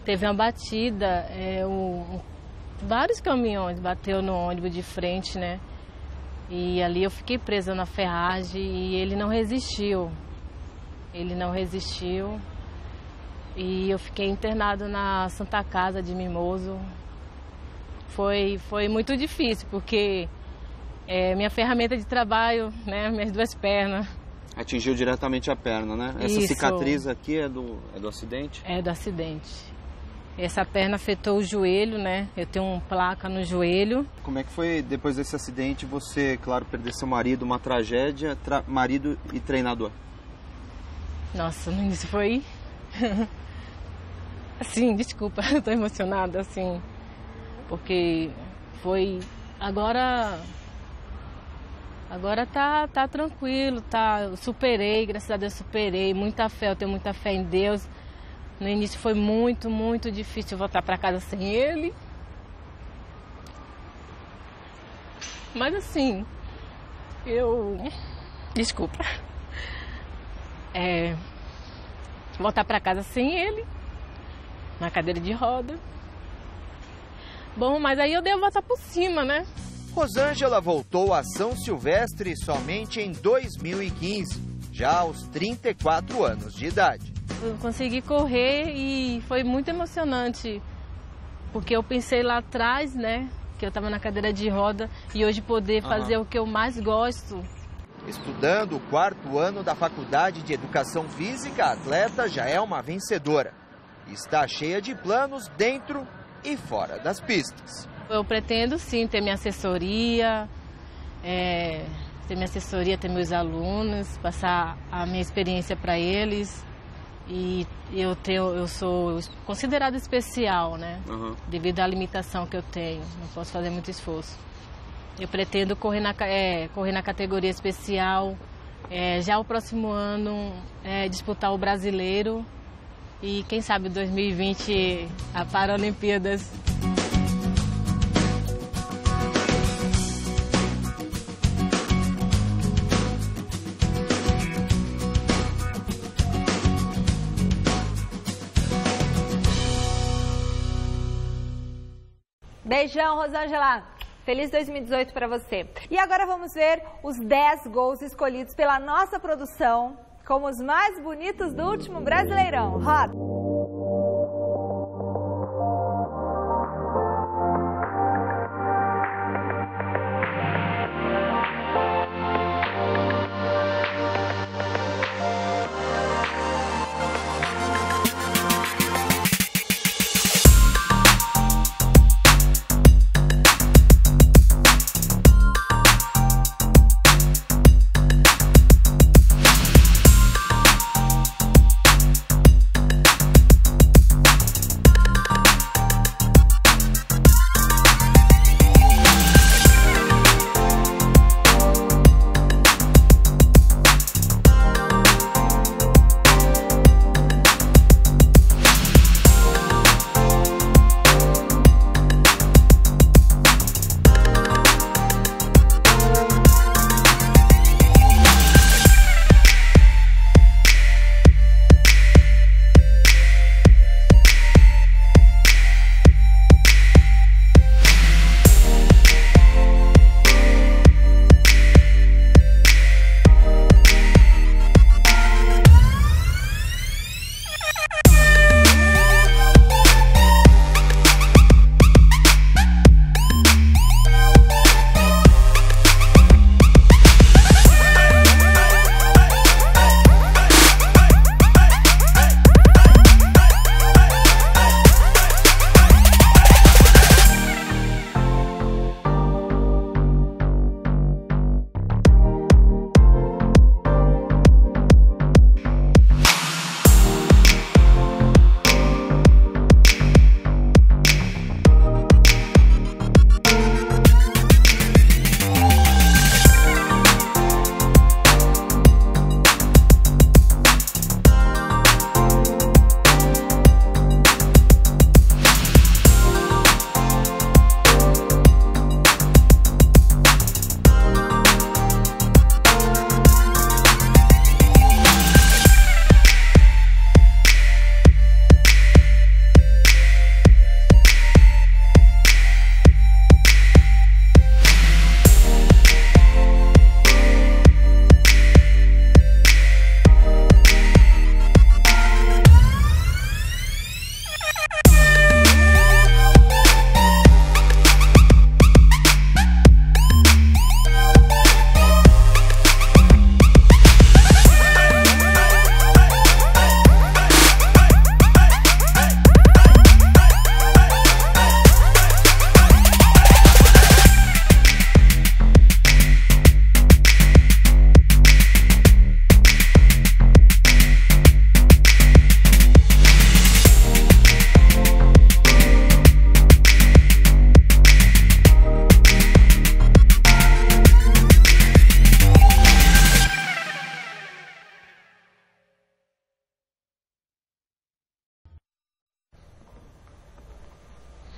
Teve uma batida, vários caminhões bateu no ônibus de frente, né? E ali eu fiquei presa na ferragem e ele não resistiu. E eu fiquei internado na Santa Casa de Mimoso. Foi muito difícil, porque minha ferramenta de trabalho, né, minhas 2 pernas. Atingiu diretamente a perna, né? Essa Isso. Cicatriz aqui é do acidente? É do acidente. Essa perna afetou o joelho, né? Eu tenho uma placa no joelho. Como é que foi, depois desse acidente, você, claro, perder seu marido, uma tragédia, marido e treinador? Nossa, no início foi... Assim, desculpa, eu tô emocionada, assim, porque foi... Agora tá tranquilo, eu superei, graças a Deus superei, muita fé, eu tenho muita fé em Deus. No início foi muito, muito difícil voltar para casa sem ele. Mas assim, desculpa. Voltar para casa sem ele, na cadeira de roda. Bom, mas aí eu dei a volta por cima, né? Rosângela voltou a São Silvestre somente em 2015, já aos 34 anos de idade. Eu consegui correr e foi muito emocionante, porque eu pensei lá atrás, né, que eu estava na cadeira de roda e hoje poder fazer o que eu mais gosto. Estudando o 4º ano da Faculdade de Educação Física, a atleta já é uma vencedora. Está cheia de planos dentro e fora das pistas. Eu pretendo sim ter minha assessoria, ter minha assessoria, ter meus alunos, passar a minha experiência para eles. E eu sou considerada especial, né? Devido à limitação que eu tenho, não posso fazer muito esforço. Eu pretendo correr na categoria especial, já o próximo ano disputar o brasileiro e quem sabe 2020 a Paralimpíadas. Beijão, Rosângela. Feliz 2018 para você. E agora vamos ver os 10 gols escolhidos pela nossa produção como os mais bonitos do último Brasileirão. Roda!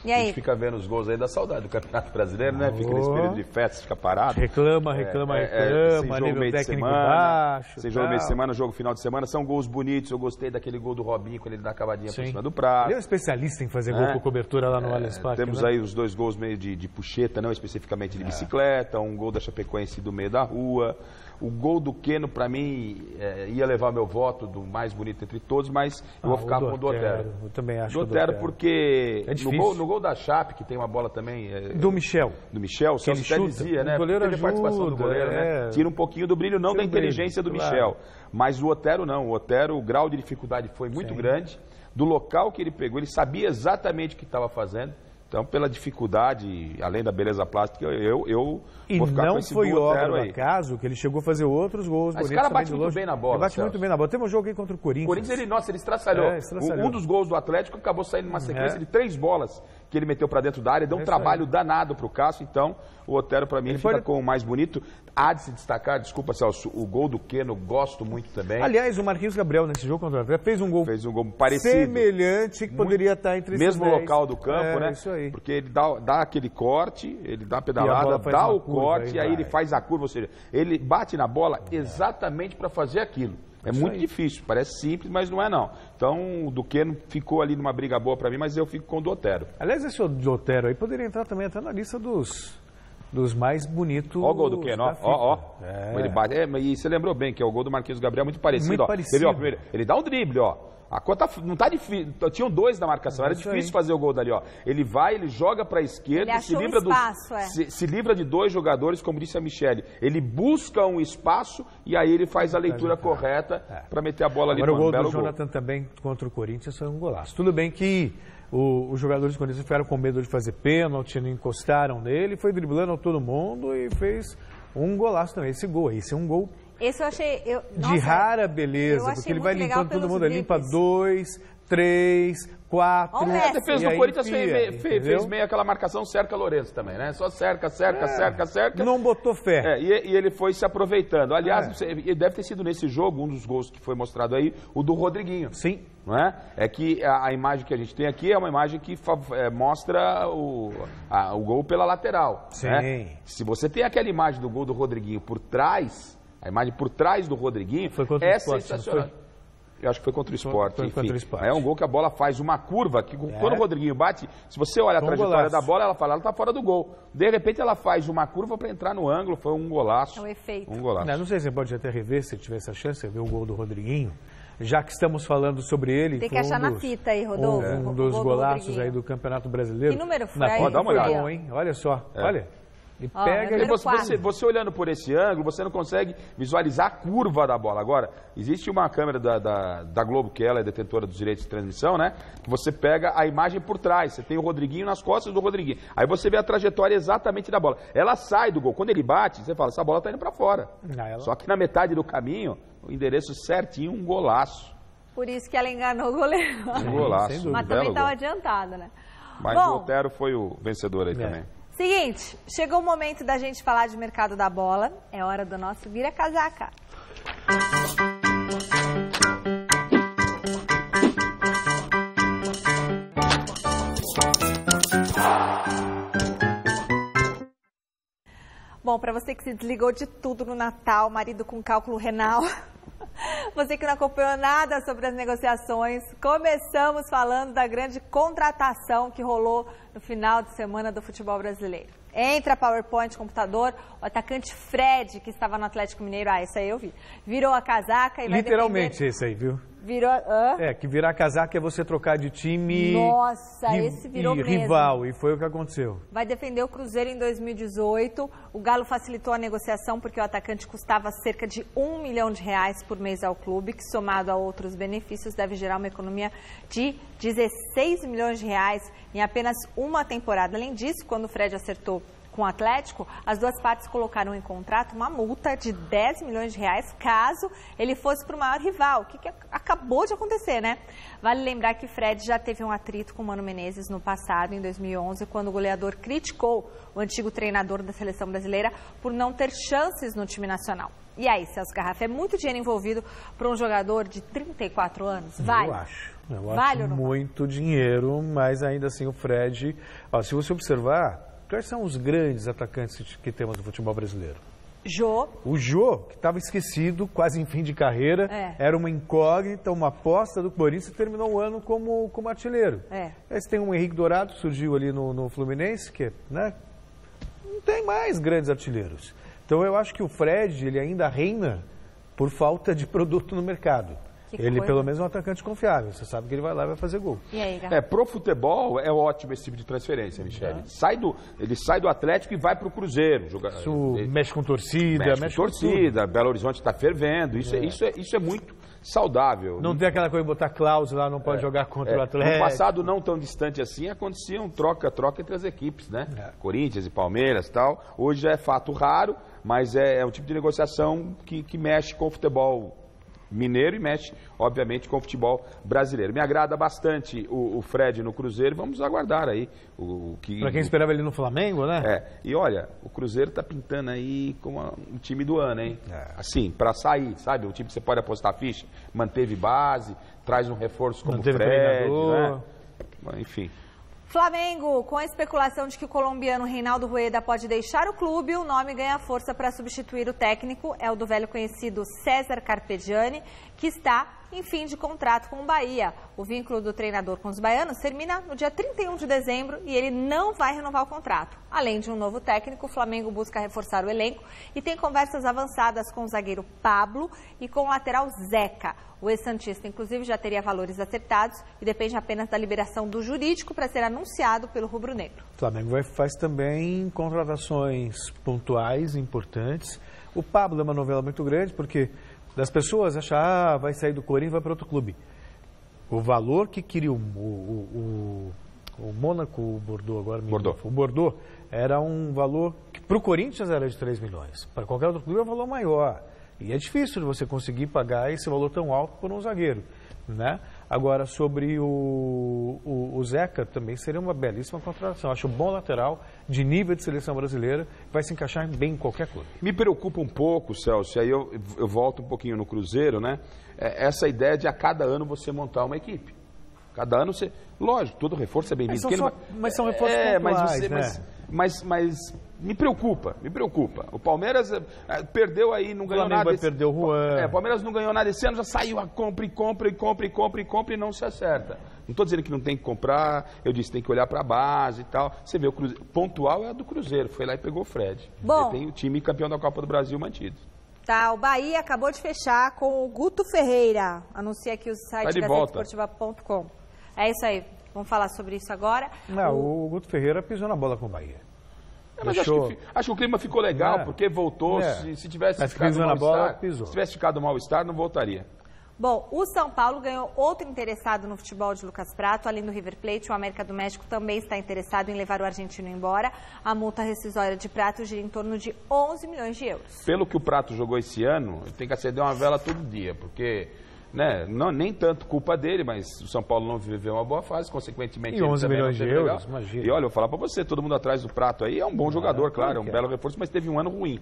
E aí? A gente fica vendo os gols aí da saudade do Campeonato Brasileiro, né? Fica nesse período de festa, fica parado. Reclama, nível técnico baixo. Sem jogo meio de semana, jogo final de semana. São gols bonitos. Eu gostei daquele gol do Robinho, quando ele dá a cavadinha por cima do prato. Ele é um especialista em fazer gol com cobertura lá no Allianz Parque. Temos aí os dois gols meio de puxeta, não especificamente de bicicleta. Um gol da Chapecoense do meio da rua. O gol do Keno, para mim, ia levar meu voto do mais bonito entre todos, mas eu vou ficar com o do Otero. Eu também acho do Otero, porque no gol da Chape, que tem uma bola também... do Michel. Do Michel, o Celso até dizia, né? O goleiro ajuda, a participação do goleiro, né? Tira um pouquinho do brilho, não da inteligência do Michel. Mas o Otero não. O Otero, o grau de dificuldade foi muito grande. Do local que ele pegou, ele sabia exatamente o que estava fazendo. Então, pela dificuldade, além da beleza plástica, eu e vou ficar não com esse foi obra do aí. acaso que ele chegou a fazer outros gols. Esse cara bate muito bem na bola. Ele bate muito bem na bola. Temos um jogo aí contra o Corinthians. O Corinthians, ele estraçalhou. Um dos gols do Atlético acabou saindo numa sequência de 3 bolas que ele meteu para dentro da área. Deu um trabalho danado pro Cássio. Então, o Otero, para mim, ele fica com o mais bonito. Há de se destacar, desculpa, Celso, o gol do Keno, gosto muito também. Aliás, o Marquinhos Gabriel, nesse jogo contra o Atlético, fez um gol parecido. Semelhante, que poderia estar entre esses mesmo 10. local do campo, né? Isso aí. Porque ele dá aquele corte, ele dá a pedalada, dá o corte, e aí ele faz a curva, ou seja, ele bate na bola exatamente para fazer aquilo. É muito difícil, parece simples, mas não é não. Então, o Duqueno ficou ali numa briga boa para mim, mas eu fico com o do Otero. Aliás, esse do Otero aí poderia entrar também até na lista dos mais bonitos. Ó o gol do Keno, ó. Ele bate. E você lembrou bem que é o gol do Marquinhos Gabriel, muito parecido. Muito parecido. Primeiro, ele dá um drible, ó. A conta não tá difícil. Tinham 2 na marcação, era difícil fazer o gol dali, ó. Ele vai, ele joga para a esquerda, se livra de 2 jogadores, como disse a Michele. Ele busca um espaço e aí ele faz a leitura correta para meter a bola ali no Agora o gol do Jonathan também contra o Corinthians foi um golaço. Tudo bem que os jogadores do Corinthians ficaram com medo de fazer pênalti, não encostaram nele, foi driblando todo mundo e fez um golaço também. Esse gol aí, esse é um gol esse eu achei... de rara beleza, porque ele vai limpando todo mundo, ele limpa 2, 3, 4... A defesa do Corinthians fez meio aquela marcação cerca Lourenço também, né? Só cerca. Não botou fé. E ele foi se aproveitando. Aliás, deve ter sido nesse jogo, um dos gols que foi mostrado aí, o do Rodriguinho. Sim. Não é? É que a imagem que a gente tem aqui é uma imagem que mostra o gol pela lateral. Sim. Né? Se você tem aquela imagem do gol do Rodriguinho por trás... A imagem por trás do Rodriguinho é sensacional. Eu acho que foi contra o Sport. É um gol que a bola faz uma curva, que quando o Rodriguinho bate, se você olha a trajetória da bola, ela está fora do gol. De repente ela faz uma curva para entrar no ângulo, foi um golaço. É um efeito. Um golaço. Não sei se você pode até rever, se tiver essa chance, ver o gol do Rodriguinho. Já que estamos falando sobre ele... Tem que achar na fita aí, Rodolfo. Um dos golaços aí do Campeonato Brasileiro. Que número foi aí? Dá uma olhada. Bom, hein? Olha só, olha... E pega você olhando por esse ângulo, você não consegue visualizar a curva da bola. Agora, existe uma câmera da Globo, que ela é detentora dos direitos de transmissão, né? Que você pega a imagem por trás. Você tem o Rodriguinho nas costas do Rodriguinho. Aí você vê a trajetória exatamente da bola. Ela sai do gol. Quando ele bate, você fala, essa bola tá indo para fora. Só que na metade do caminho, o endereço certinho, um golaço. Por isso que ela enganou o goleiro. Um golaço. Mas também estava adiantado, né? Mas o Otero foi o vencedor aí também. Seguinte, chegou o momento da gente falar de mercado da bola. É hora do nosso Vira Casaca. Bom, para você que se desligou de tudo no Natal, marido com cálculo renal, você que não acompanhou nada sobre as negociações, começamos falando da grande contratação que rolou no final de semana do futebol brasileiro. Entra PowerPoint, computador, o atacante Fred, que estava no Atlético Mineiro, esse aí eu vi, virou a casaca e vai literalmente esse aí, viu? Virou... que virar casaca é você trocar de time... Nossa, esse virou mesmo. Rival, e foi o que aconteceu. Vai defender o Cruzeiro em 2018. O Galo facilitou a negociação porque o atacante custava cerca de R$1 milhão por mês ao clube, que somado a outros benefícios deve gerar uma economia de R$16 milhões em apenas uma temporada. Além disso, quando o Fred acertou com o Atlético, as duas partes colocaram em contrato uma multa de R$10 milhões caso ele fosse para o maior rival, o que acabou de acontecer, né? Vale lembrar que Fred já teve um atrito com o Mano Menezes no passado, em 2011, quando o goleador criticou o antigo treinador da seleção brasileira por não ter chances no time nacional. E aí, Celso Garrafa, é muito dinheiro envolvido para um jogador de 34 anos? Vale? Eu acho muito dinheiro, mas ainda assim o Fred, se você observar, quais são os grandes atacantes que temos no futebol brasileiro? Jô. O Jô, que estava esquecido, quase em fim de carreira, era uma incógnita, uma aposta do Corinthians e terminou o ano como artilheiro. Aí você tem o Henrique Dourado, surgiu ali no Fluminense, que não tem mais grandes artilheiros. Então eu acho que o Fred, ele ainda reina por falta de produto no mercado. Ele pelo menos é um atacante confiável, você sabe que ele vai lá e vai fazer gol. E aí, pro futebol é ótimo esse tipo de transferência, Michele. Ele sai do Atlético e vai pro Cruzeiro. Mexe com torcida, mexe com torcida. Belo Horizonte está fervendo. Isso é muito saudável. Não tem aquela coisa de botar cláusula, não pode jogar contra o Atlético. No passado, não tão distante assim, acontecia um troca-troca entre as equipes, né? Corinthians e Palmeiras e tal. Hoje já é fato raro, mas é um tipo de negociação que mexe com o futebol mineiro e mexe, obviamente, com o futebol brasileiro. Me agrada bastante o Fred no Cruzeiro, vamos aguardar aí o que... Para quem esperava ele no Flamengo, né? E olha, o Cruzeiro tá pintando aí como um time do ano, hein? Assim, para sair, sabe? O time que você pode apostar ficha, manteve base, traz um reforço como o Fred, né? Enfim... Flamengo, com a especulação de que o colombiano Reinaldo Rueda pode deixar o clube, o nome ganha força para substituir o técnico. É o do velho conhecido César Carpegiani, que está em fim de contrato com o Bahia. O vínculo do treinador com os baianos termina no dia 31 de dezembro e ele não vai renovar o contrato. Além de um novo técnico, o Flamengo busca reforçar o elenco e tem conversas avançadas com o zagueiro Pablo e com o lateral Zeca. O ex-santista, inclusive, já teria valores acertados e depende apenas da liberação do jurídico para ser anunciado pelo rubro-negro. O Flamengo faz também contratações pontuais, importantes. O Pablo é uma novela muito grande porque das pessoas acham, vai sair do Corinthians e vai para outro clube. O valor que queria o Mônaco, o Bordeaux agora... O Bordeaux era um valor que para o Corinthians era de 3 milhões. Para qualquer outro clube é um valor maior. E é difícil de você conseguir pagar esse valor tão alto por um zagueiro, né? Agora, sobre o Zeca, também seria uma belíssima contratação. Acho um bom lateral, de nível de seleção brasileira, vai se encaixar bem em qualquer clube. Me preocupa um pouco, Celso, aí eu volto um pouquinho no Cruzeiro, né? Essa ideia de a cada ano você montar uma equipe. Cada ano você... Lógico, todo reforço é bem-vindo. Mas são reforços pontuais, né? Mas me preocupa. O Palmeiras perdeu aí, não ganhou nada. Vai perder o Juan. O Palmeiras não ganhou nada esse ano, já saiu a compra e não se acerta. Não estou dizendo que não tem que comprar, eu disse que tem que olhar para a base e tal. Você vê, o Cruzeiro, pontual é a do Cruzeiro, foi lá e pegou o Fred. Bom, tem o time campeão da Copa do Brasil mantido. Tá, o Bahia acabou de fechar com o Guto Ferreira. Anuncia aqui o site gazetesportiva.com. É isso aí. Vamos falar sobre isso agora. Não, o Guto Ferreira pisou na bola com o Bahia. Mas acho que o clima ficou legal, porque voltou. Se tivesse ficado mal-estar, se tivesse ficado mal-estar, não voltaria. Bom, o São Paulo ganhou outro interessado no futebol de Lucas Prato, além do River Plate. O América do México também está interessado em levar o argentino embora. A multa rescisória de Prato gira em torno de 11 milhões de euros. Pelo que o Prato jogou esse ano, ele tem que acender uma vela todo dia, porque... Né? Não, nem tanto culpa dele, mas o São Paulo não viveu uma boa fase, consequentemente... E 11 milhões de euros, imagina. E olha, eu vou falar para você, todo mundo atrás do Prato aí é um bom jogador, claro, é um belo reforço, mas teve um ano ruim.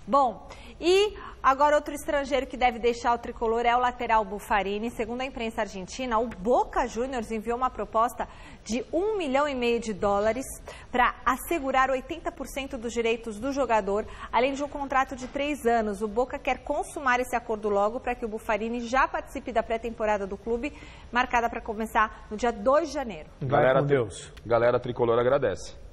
Bom, e agora outro estrangeiro que deve deixar o tricolor é o lateral Buffarini. Segundo a imprensa argentina, o Boca Juniors enviou uma proposta de $1,5 milhão para assegurar 80% dos direitos do jogador, além de um contrato de 3 anos. O Boca quer consumar esse acordo logo para que o Buffarini já participe da pré-temporada do clube, marcada para começar no dia 2 de janeiro. Galera tricolor agradece.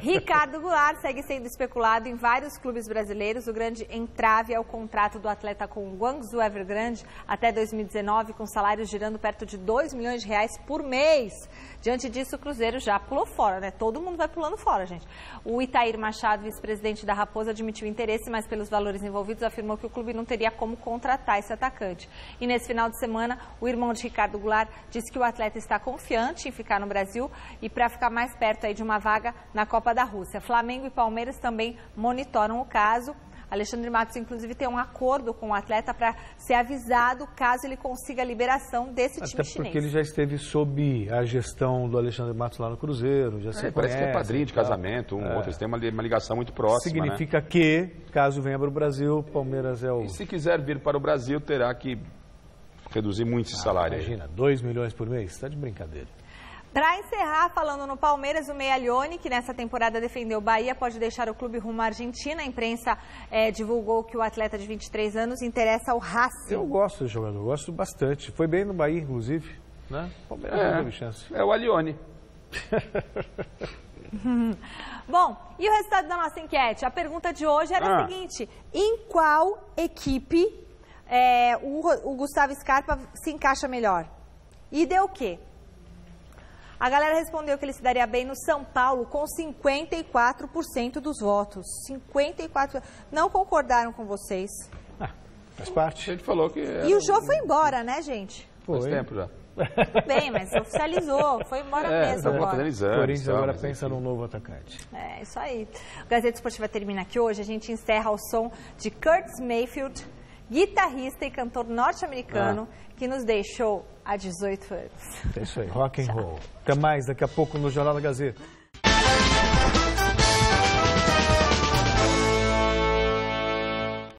Ricardo Goulart segue sendo especulado em vários clubes brasileiros. O grande entrave é o contrato do atleta com o Guangzhou Evergrande até 2019, com salários girando perto de R$2 milhões por mês. Diante disso, o Cruzeiro já pulou fora, né? Todo mundo vai pulando fora, gente. O Itair Machado, vice-presidente da Raposa, admitiu interesse, mas pelos valores envolvidos afirmou que o clube não teria como contratar esse atacante. E nesse final de semana, o irmão de Ricardo Goulart disse que o atleta está confiante em ficar no Brasil e para ficar mais perto aí de uma vaga na Copa da Rússia. Flamengo e Palmeiras também monitoram o caso. Alexandre Matos, inclusive, tem um acordo com o atleta para ser avisado caso ele consiga a liberação desse time chinês. Até porque ele já esteve sob a gestão do Alexandre Matos lá no Cruzeiro, já se parece que é padrinho de casamento, outro, eles têm uma ligação muito próxima. Significa que, caso venha para o Brasil, o Palmeiras é o... E se quiser vir para o Brasil, terá que reduzir muito esse salário. Imagina, R$2 milhões por mês, está de brincadeira. Para encerrar, falando no Palmeiras, o Meia Lione, que nessa temporada defendeu o Bahia, pode deixar o clube rumo à Argentina. A imprensa divulgou que o atleta de 23 anos interessa ao Racing. Eu gosto do jogador, gosto bastante. Foi bem no Bahia, inclusive. Né? O Palmeiras não teve chance. É o Alione. Bom, e o resultado da nossa enquete? A pergunta de hoje era a seguinte: em qual equipe o Gustavo Scarpa se encaixa melhor. E deu o quê? A galera respondeu que ele se daria bem no São Paulo com 54% dos votos. 54%. Não concordaram com vocês. Faz parte. A gente falou que... E o Jô foi embora, né, gente? Faz tempo já. Tudo bem, mas oficializou. Foi embora mesmo agora. O Corinthians agora pensa num novo atacante. É, isso aí. O Gazeta Esportiva termina aqui hoje. A gente encerra ao som de Curtis Mayfield, guitarrista e cantor norte-americano, que nos deixou há 18 anos. É isso aí, rock and roll. Até mais, daqui a pouco no Jornal da Gazeta.